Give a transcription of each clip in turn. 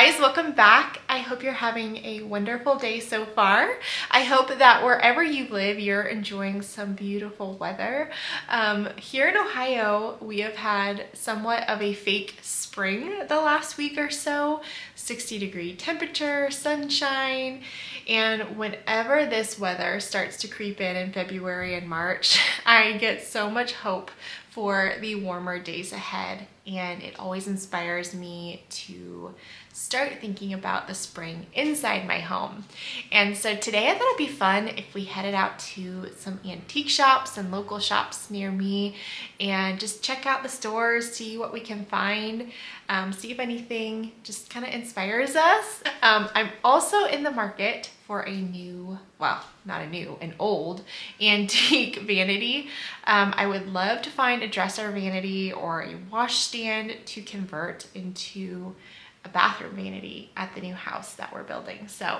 guys, welcome back. I hope you're having a wonderful day so far. I hope that wherever you live, you're enjoying some beautiful weather. Here in Ohio, we have had somewhat of a fake spring the last week or so. 60-degree temperature, sunshine, and whenever this weather starts to creep in February and March, I get so much hope for the warmer days ahead, and it always inspires me to start thinking about the spring inside my home. And so today I thought it'd be fun if we headed out to some antique shops and local shops near me and just check out the stores, see what we can find, see if anything just kind of inspires us. I'm also in the market for a new, well, not a new, an old antique vanity. I would love to find a dresser vanity or a washstand to convert into a bathroom vanity at the new house that we're building. So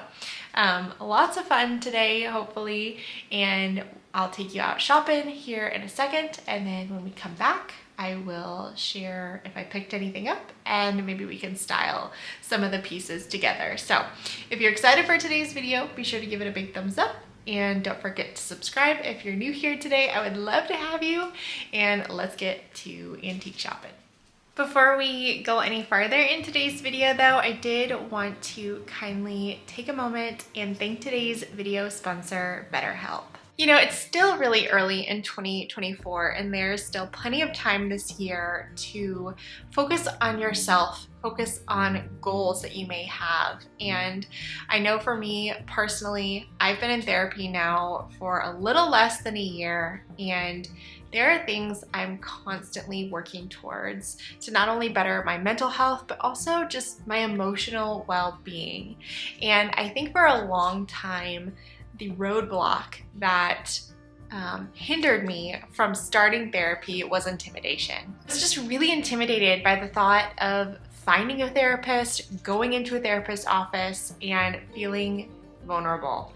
lots of fun today, hopefully, and I'll take you out shopping here in a second, and then when we come back, I will share if I picked anything up and maybe we can style some of the pieces together. So if you're excited for today's video, be sure to give it a big thumbs up and don't forget to subscribe if you're new here today. I would love to have you, and let's get to antique shopping. Before we go any farther in today's video though, I did want to kindly take a moment and thank today's video sponsor, BetterHelp. You know, it's still really early in 2024 and there's still plenty of time this year to focus on yourself, focus on goals that you may have. And I know for me personally, I've been in therapy now for a little less than a year, and there are things I'm constantly working towards to not only better my mental health, but also just my emotional well-being. And I think for a long time, the roadblock that hindered me from starting therapy was intimidation. I was just really intimidated by the thought of finding a therapist, going into a therapist's office, and feeling vulnerable.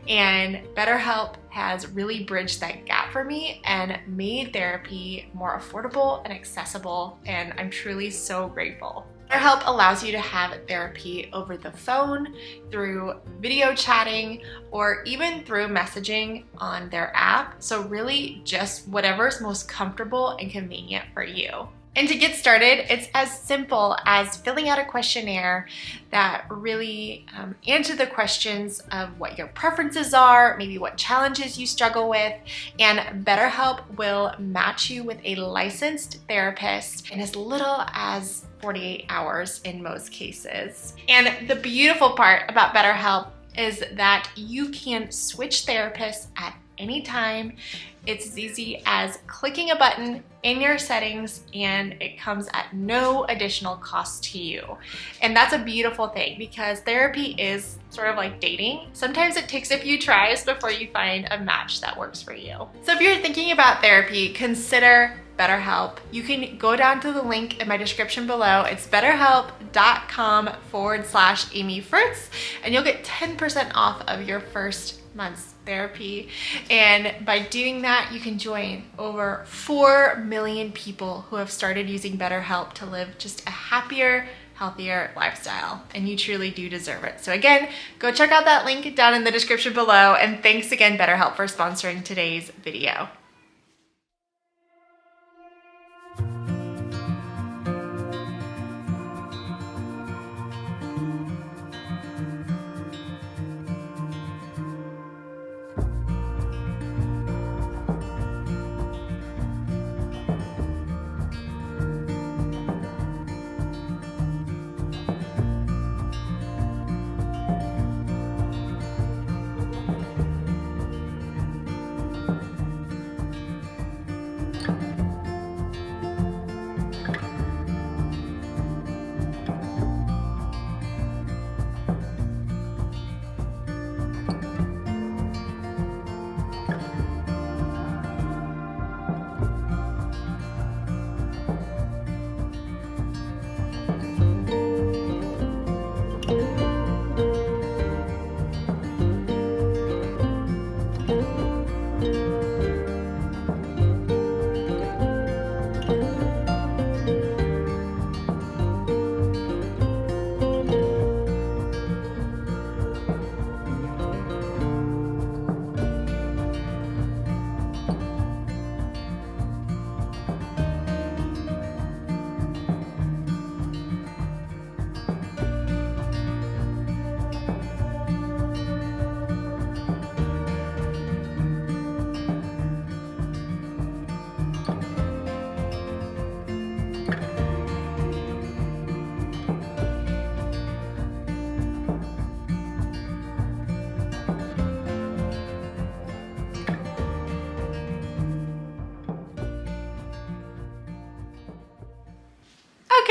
And BetterHelp has really bridged that gap for me and made therapy more affordable and accessible, and I'm truly so grateful. BetterHelp allows you to have therapy over the phone, through video chatting, or even through messaging on their app. So really just whatever's most comfortable and convenient for you. And to get started, it's as simple as filling out a questionnaire that really answer the questions of what your preferences are, maybe what challenges you struggle with, and BetterHelp will match you with a licensed therapist in as little as 48 hours in most cases. And the beautiful part about BetterHelp is that you can switch therapists at any time. It's as easy as clicking a button in your settings, and it comes at no additional cost to you. And that's a beautiful thing, because therapy is sort of like dating. Sometimes it takes a few tries before you find a match that works for you. So if you're thinking about therapy, consider BetterHelp. You can go down to the link in my description below. It's betterhelp.com/Amy Fritz, and you'll get 10% off of your first month's therapy. And by doing that, you can join over 4 million people who have started using BetterHelp to live just a happier, healthier lifestyle, and you truly do deserve it. So again, go check out that link down in the description below, and thanks again, BetterHelp, for sponsoring today's video.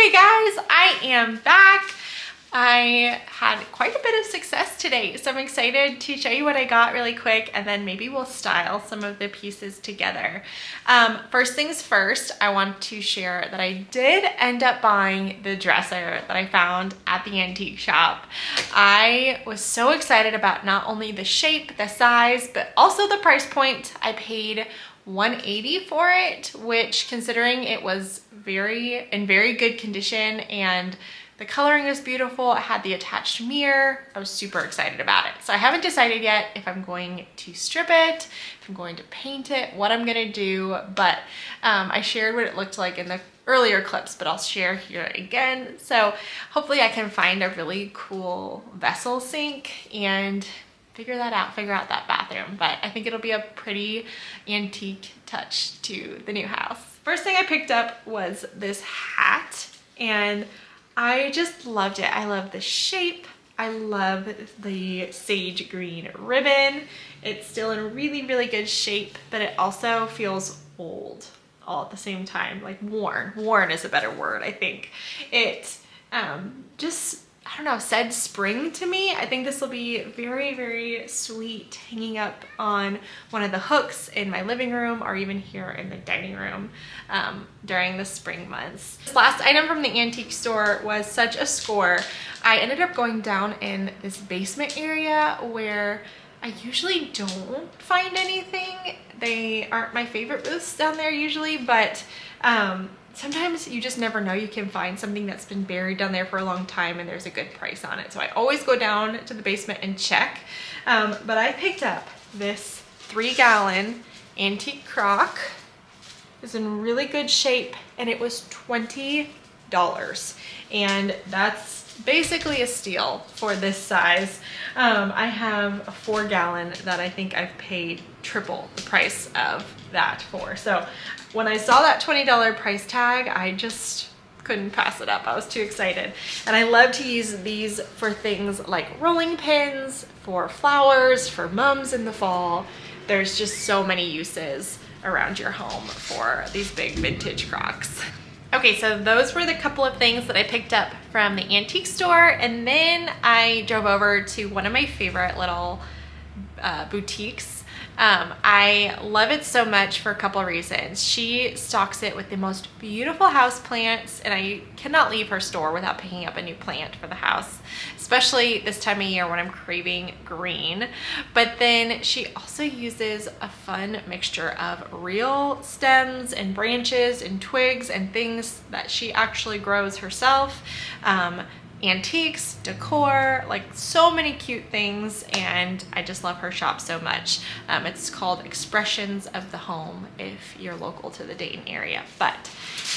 Okay guys, I am back. I had quite a bit of success today, so I'm excited to show you what I got really quick, and then maybe we'll style some of the pieces together. First things first, I want to share that I did end up buying the dresser that I found at the antique shop. I was so excited about not only the shape, the size, but also the price point. I paid $180 for it, which, considering it was in very good condition and the coloring is beautiful, it had the attached mirror, I was super excited about it. So I haven't decided yet if I'm going to strip it, if I'm going to paint it, what I'm gonna do, but I shared what it looked like in the earlier clips, but I'll share here again. So hopefully I can find a really cool vessel sink and figure out that bathroom. But I think it'll be a pretty antique touch to the new house. First thing I picked up was this hat, and I just loved it. I love the shape. I love the sage green ribbon. It's still in really, really good shape, but it also feels old all at the same time, like worn. Worn is a better word, I think. It just, I don't know, said spring to me. I think this will be very, very sweet hanging up on one of the hooks in my living room or even here in the dining room during the spring months. This last item from the antique store was such a score. I ended up going down in this basement area where I usually don't find anything. They aren't my favorite booths down there usually, but sometimes you just never know. You can find something that's been buried down there for a long time and there's a good price on it. So I always go down to the basement and check. But I picked up this 3-gallon antique crock. It's in really good shape and it was $20. And that's basically a steal for this size. I have a 4-gallon that I think I've paid triple the price of that for. So when I saw that $20 price tag, I just couldn't pass it up. I was too excited. And I love to use these for things like rolling pins, for flowers, for mums in the fall. There's just so many uses around your home for these big vintage crocks. Okay, so those were the couple of things that I picked up from the antique store, and then I drove over to one of my favorite little boutiques. I love it so much for a couple of reasons. She stocks it with the most beautiful house plants, and I cannot leave her store without picking up a new plant for the house, especially this time of year when I'm craving green. But then she also uses a fun mixture of real stems and branches and twigs and things that she actually grows herself. Antiques, decor, like so many cute things, and I just love her shop so much. It's called Expressions of the Home if you're local to the Dayton area. But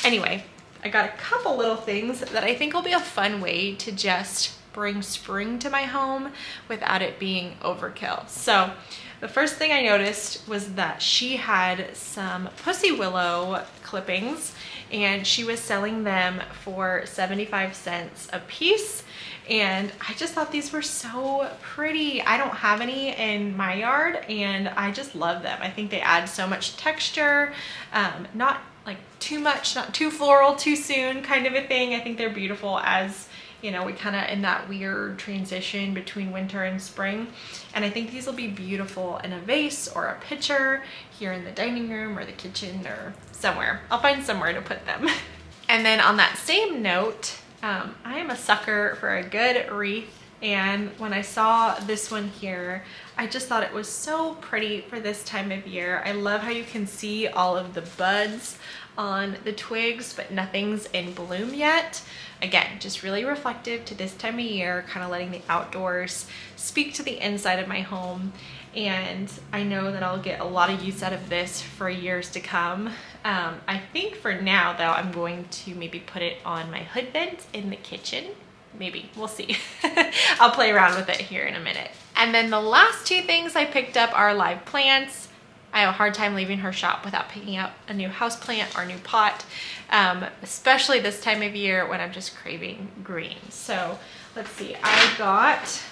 anyway, I got a couple little things that I think will be a fun way to just bring spring to my home without it being overkill. So the first thing I noticed was that she had some pussy willow clippings, and she was selling them for 75 cents a piece. And I just thought these were so pretty. I don't have any in my yard and I just love them. I think they add so much texture, not like too much, not too floral too soon kind of a thing. I think they're beautiful as, you know, we kind of in that weird transition between winter and spring. And I think these will be beautiful in a vase or a pitcher here in the dining room or the kitchen or somewhere. I'll find somewhere to put them. And then on that same note, I am a sucker for a good wreath. And when I saw this one here, I just thought it was so pretty for this time of year. I love how you can see all of the buds on the twigs, but nothing's in bloom yet. Again, just really reflective to this time of year, kind of letting the outdoors speak to the inside of my home. And I know that I'll get a lot of use out of this for years to come. I think for now though, I'm going to maybe put it on my hood vent in the kitchen. Maybe, we'll see. I'll play around with it here in a minute. And then the last two things I picked up are live plants. I have a hard time leaving her shop without picking up a new house plant or a new pot, especially this time of year when I'm just craving green. So let's see, I got,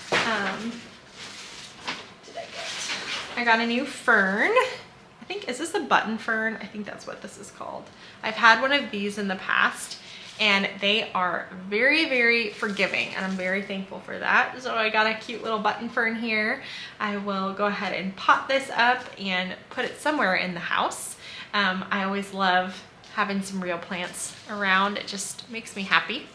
I got a new fern. I think, is this a button fern? I think that's what this is called. I've had one of these in the past and they are very, very forgiving, and I'm very thankful for that. So I got a cute little button fern here. I will go ahead and pot this up and put it somewhere in the house. I always love having some real plants around. It just makes me happy.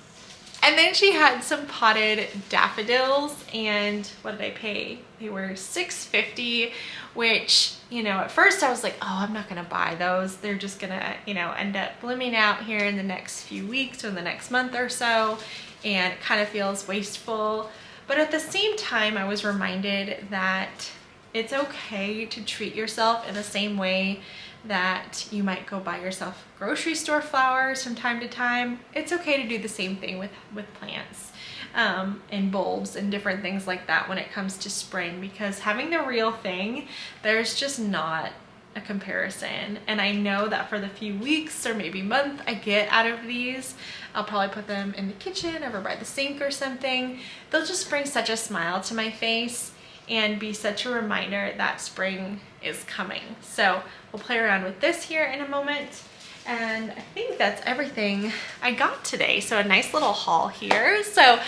And then she had some potted daffodils, and what did I pay? They were $6.50, which, you know, at first I was like, oh, I'm not gonna buy those. They're just gonna, you know, end up blooming out here in the next few weeks or the next month or so, and it kind of feels wasteful. But at the same time, I was reminded that it's okay to treat yourself in the same way that you might go buy yourself grocery store flowers from time to time. It's okay to do the same thing with plants and bulbs and different things like that when it comes to spring, because having the real thing, there's just not a comparison. And I know that for the few weeks or maybe month I get out of these, I'll probably put them in the kitchen over by the sink or something. They'll just bring such a smile to my face and be such a reminder that spring is coming. So we'll play around with this here in a moment. And I think that's everything I got today. So a nice little haul here. So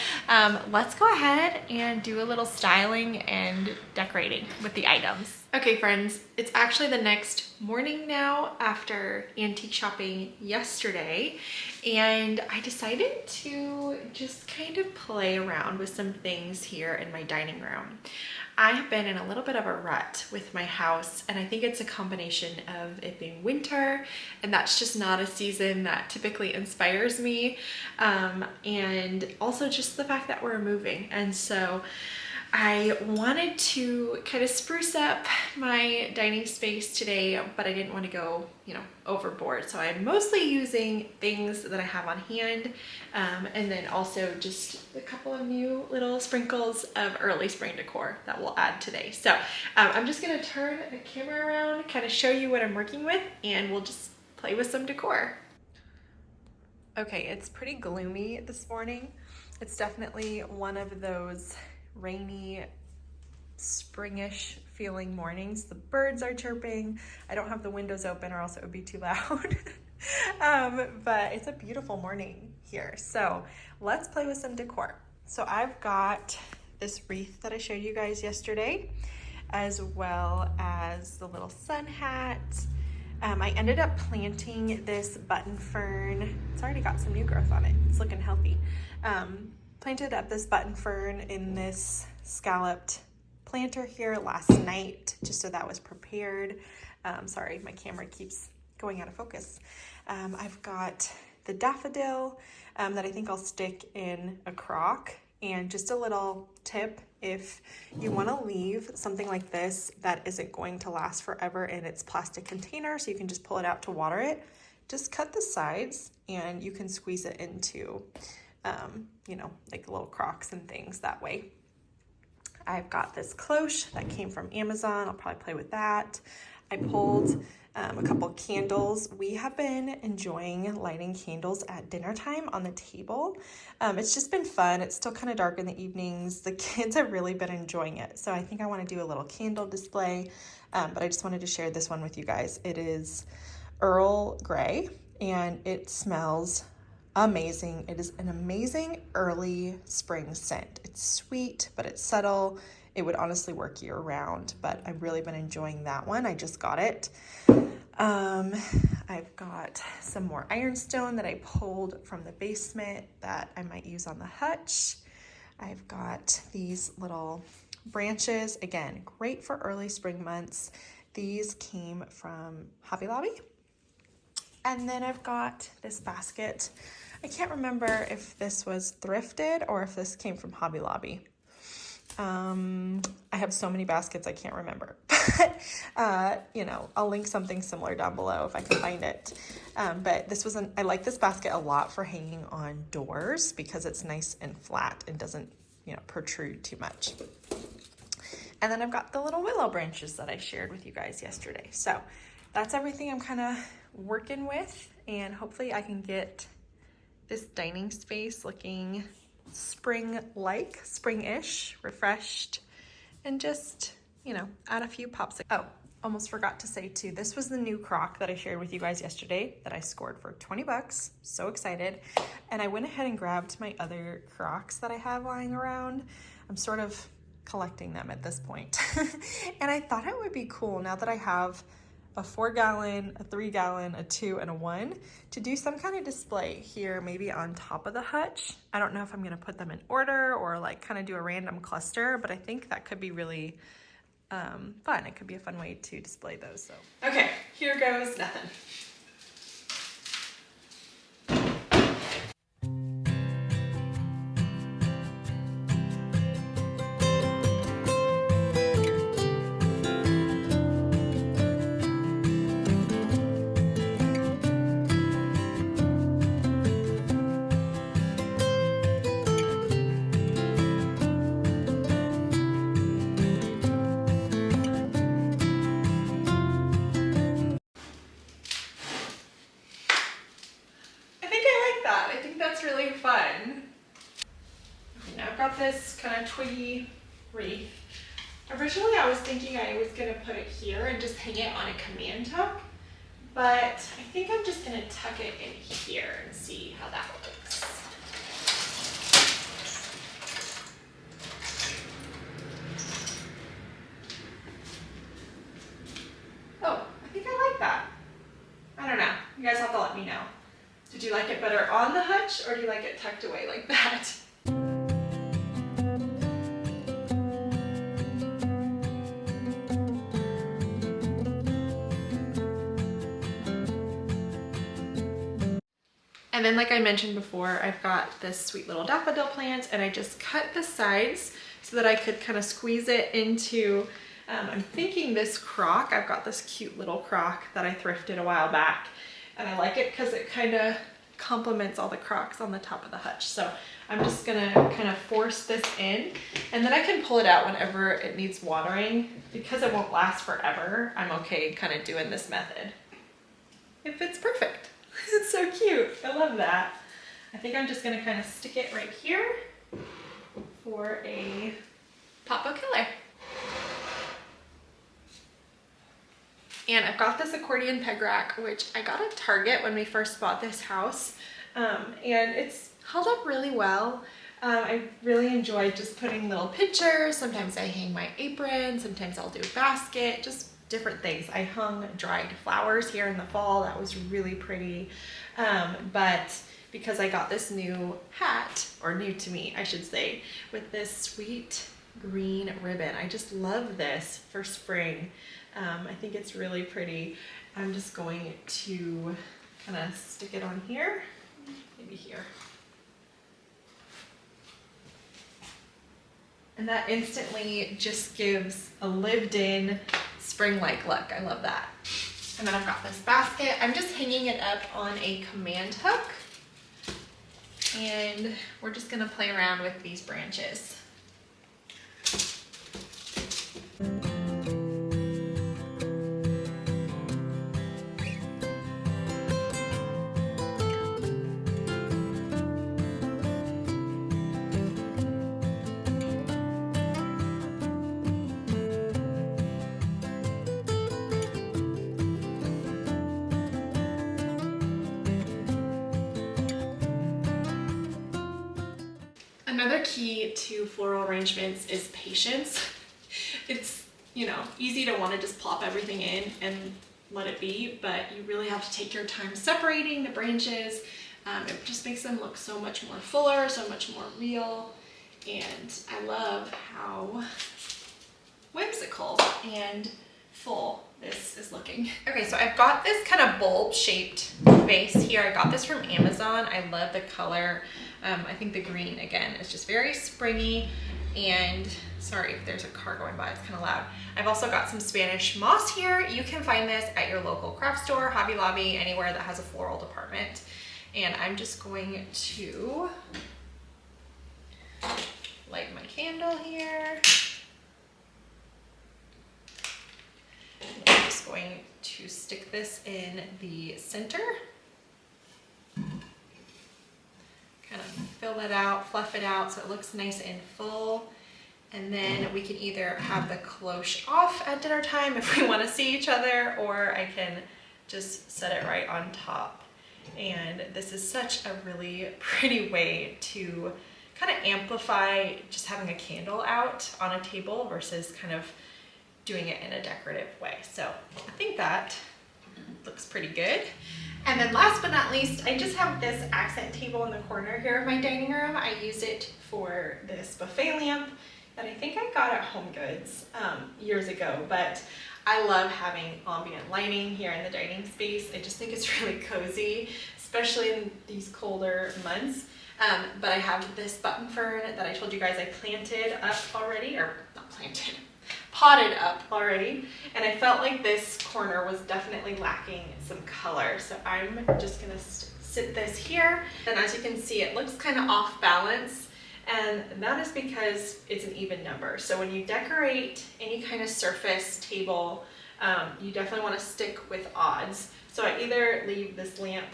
let's go ahead and do a little styling and decorating with the items. Okay friends, it's actually the next morning now after antique shopping yesterday, and I decided to just kind of play around with some things here in my dining room. I have been in a little bit of a rut with my house, and I think it's a combination of it being winter, and that's just not a season that typically inspires me, and also just the fact that we're moving. And so I wanted to kind of spruce up my dining space today, but I didn't want to go, you know, overboard. So I'm mostly using things that I have on hand, and then also just a couple of new little sprinkles of early spring decor that we'll add today. So I'm just gonna turn the camera around, kind of show you what I'm working with, and we'll just play with some decor. Okay, it's pretty gloomy this morning. It's definitely one of those rainy, springish feeling mornings. The birds are chirping. I don't have the windows open or else it would be too loud. But it's a beautiful morning here. So let's play with some decor. So I've got this wreath that I showed you guys yesterday, as well as the little sun hat. I ended up planting this button fern. It's already got some new growth on it. It's looking healthy. Planted up this button fern in this scalloped planter here last night, just so that was prepared. Sorry, my camera keeps going out of focus. I've got the daffodil that I think I'll stick in a crock. And just a little tip, if you want to leave something like this that isn't going to last forever in its plastic container, so you can just pull it out to water it, just cut the sides and you can squeeze it into you know, like little crocks and things that way. I've got this cloche that came from Amazon. I'll probably play with that. I pulled a couple candles. We have been enjoying lighting candles at dinner time on the table. It's just been fun. It's still kind of dark in the evenings. The kids have really been enjoying it. So I think I want to do a little candle display, but I just wanted to share this one with you guys. It is Earl Grey and it smells amazing. It is an amazing early spring scent. It's sweet, but it's subtle. It would honestly work year round, but I've really been enjoying that one. I just got it. I've got some more ironstone that I pulled from the basement that I might use on the hutch. I've got these little branches, again, great for early spring months. These came from Hobby Lobby. And then I've got this basket. I can't remember if this was thrifted or if this came from Hobby Lobby. I have so many baskets, I can't remember. But, you know, I'll link something similar down below if I can find it. But this was I like this basket a lot for hanging on doors because it's nice and flat and doesn't, you know, protrude too much. And then I've got the little willow branches that I shared with you guys yesterday. So that's everything I'm kind of working with, and hopefully I can get this dining space looking spring-like, spring-ish, refreshed, and just, you know, add a few pops. Oh, almost forgot to say too, this was the new crock that I shared with you guys yesterday that I scored for 20 bucks. So excited. And I went ahead and grabbed my other crocks that I have lying around. I'm sort of collecting them at this point. And I thought it would be cool now that I have a 4-gallon, a 3-gallon, a 2, and a 1 to do some kind of display here, maybe on top of the hutch. I don't know if I'm gonna put them in order or like kind of do a random cluster, but I think that could be really fun. It could be a fun way to display those. So okay, here goes nothing. Really fun. Okay, now I've got this kind of twiggy wreath. Originally I was thinking I was going to put it here and just hang it on a command hook, but I think I'm just going to tuck it in here and see how that looks. Oh, I think I like that. I don't know. You guys have to let me know. Did you like it better on the hutch, or do you like it tucked away like that? And then, like I mentioned before, I've got this sweet little daffodil plant, and I just cut the sides so that I could kind of squeeze it into, I'm thinking this crock. I've got this cute little crock that I thrifted a while back, and I like it because it kind of complements all the crocks on the top of the hutch. So I'm just gonna kind of force this in, and then I can pull it out whenever it needs watering. Because it won't last forever, I'm okay kind of doing this method. It fits perfect. It's so cute. I love that. I think I'm just gonna kind of stick it right here for a pop-up killer. And I've got this accordion peg rack, which I got at Target when we first bought this house. And it's held up really well. I really enjoyed just putting little pictures. Sometimes I hang my apron, sometimes I'll do a basket, just different things. I hung dried flowers here in the fall. That was really pretty. But because I got this new hat, or new to me, I should say, with this sweet green ribbon. I just love this for spring. I think it's really pretty. I'm just going to kind of stick it on here, maybe here. And that instantly just gives a lived-in spring-like look. I love that. And then I've got this basket. I'm just hanging it up on a command hook. And we're just gonna play around with these branches. Another key to floral arrangements is patience. It's, you know, easy to want to just plop everything in and let it be, but you really have to take your time separating the branches. It just makes them look so much more fuller, so much more real, and I love how whimsical and full this is looking. Okay, so I've got this kind of bulb shaped vase here. I got this from Amazon. I love the color. I think the green, again, is just very springy, and sorry if there's a car going by, it's kind of loud. I've also got some Spanish moss here. You can find this at your local craft store, Hobby Lobby, anywhere that has a floral department. And I'm just going to light my candle here. I'm just going to stick this in the center. Kind of fill it out, fluff it out so it looks nice and full. And then we can either have the cloche off at dinner time if we want to see each other, or I can just set it right on top. And this is such a really pretty way to kind of amplify just having a candle out on a table versus kind of doing it in a decorative way. So I think that looks pretty good. And then last but not least, I just have this accent table in the corner here of my dining room. I use it for this buffet lamp that I think I got at Home Goods years ago, but I love having ambient lighting here in the dining space. I just think it's really cozy, especially in these colder months. But I have this button fern that I told you guys I planted up already, or not planted, potted up already. And I felt like this corner was definitely lacking some color. So I'm just gonna sit this here. And as you can see, it looks kind of off balance. And that is because it's an even number. So when you decorate any kind of surface table, you definitely want to stick with odds. So I either leave this lamp,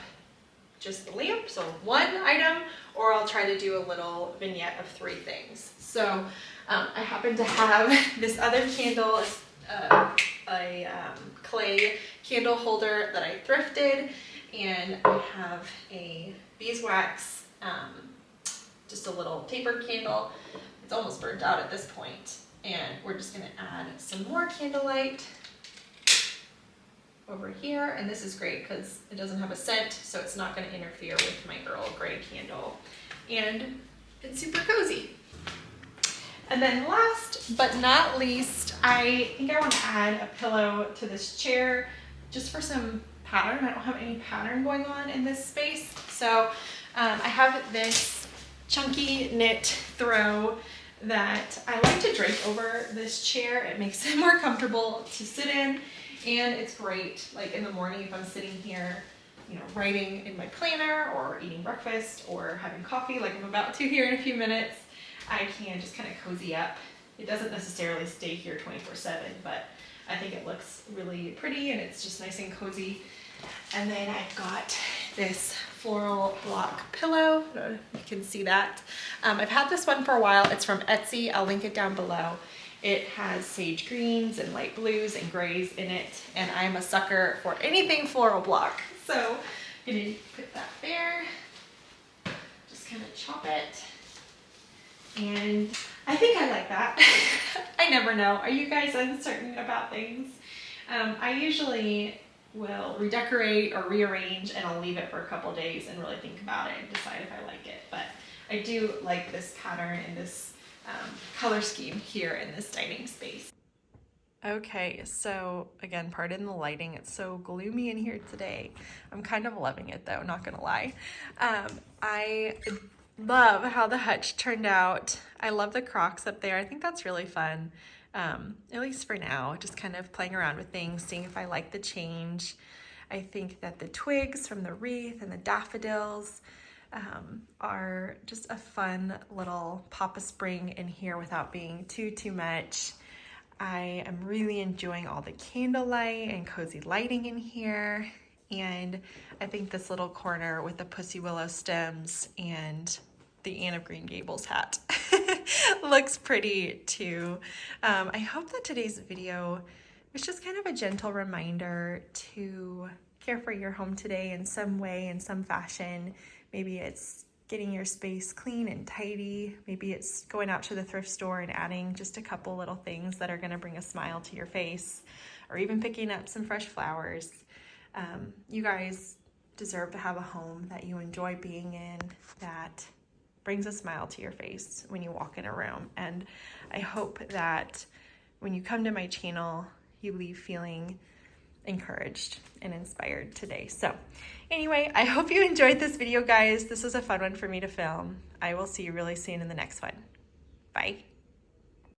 just the lamp, so one item, or I'll try to do a little vignette of 3 things. So I happen to have this other candle, a clay candle holder that I thrifted, and I have a beeswax, just a little tapered candle. It's almost burnt out at this point, and we're just gonna add some more candlelight over here. And this is great because it doesn't have a scent, so it's not gonna interfere with my Earl Grey candle. And it's super cozy. And then last but not least, I think I want to add a pillow to this chair just for some pattern. I don't have any pattern going on in this space. So I have this chunky knit throw that I like to drape over this chair. It makes it more comfortable to sit in, and it's great like in the morning if I'm sitting here, you know, writing in my planner or eating breakfast or having coffee like I'm about to here in a few minutes. I can just kind of cozy up. It doesn't necessarily stay here 24/7, but I think it looks really pretty and it's just nice and cozy. And then I've got this floral block pillow. I don't know if you can see that. I've had this one for a while. It's from Etsy. I'll link it down below. It has sage greens and light blues and grays in it, and I'm a sucker for anything floral block. So I'm gonna put that there. Just kind of chop it. And I think I like that. I never know. Are you guys uncertain about things? I usually will redecorate or rearrange, and I'll leave it for a couple days and really think about it and decide if I like it. But I do like this pattern and this color scheme here in this dining space. Okay, so again, pardon the lighting. It's so gloomy in here today. I'm kind of loving it though, not gonna lie. I love how the hutch turned out. I love the Crocs up there. I think that's really fun. At least for now, just kind of playing around with things, seeing if I like the change. I think that the twigs from the wreath and the daffodils are just a fun little pop of spring in here without being too much. I am really enjoying all the candlelight and cozy lighting in here. And I think this little corner with the pussy willow stems and the Anne of Green Gables hat looks pretty too. I hope that today's video was just kind of a gentle reminder to care for your home today in some way, in some fashion. Maybe it's getting your space clean and tidy. Maybe it's going out to the thrift store and adding just a couple little things that are gonna bring a smile to your face, or even picking up some fresh flowers. You guys deserve to have a home that you enjoy being in, that brings a smile to your face when you walk in a room. And I hope that when you come to my channel, you leave feeling encouraged and inspired today. So anyway, I hope you enjoyed this video, guys. This was a fun one for me to film. I will see you really soon in the next one. Bye.